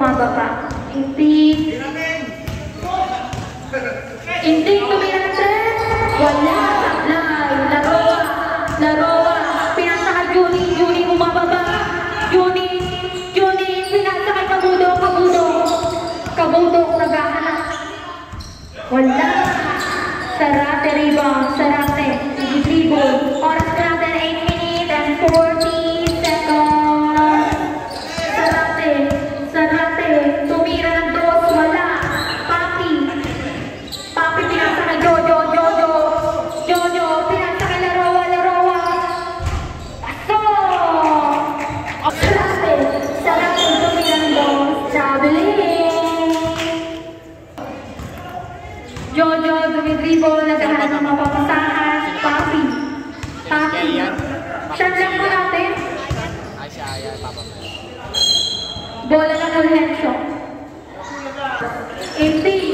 bumababa. Inting. Inting tumira ng tres. Wala. Laroa. Laroa. Pinasa kay Juni. Juni bumababa. Juni. Pinasa kay Kabudo. Kabudo naghahanap. Wala. Sarate rebound. Sarate. Dribble. Oras ka natin 8 minutes and 40 seconds. Sarate. Tumira ng dos. Wala. Papi pinasa kay Jojo. Pinasa kay Laroa. Paso. Sarate. Tumira ng dos. Traveling. Jojo, dumidribble, naghahanap ng mapapasahan. Papi. Shot lang po natin. Bola ng Fulgencio. 18.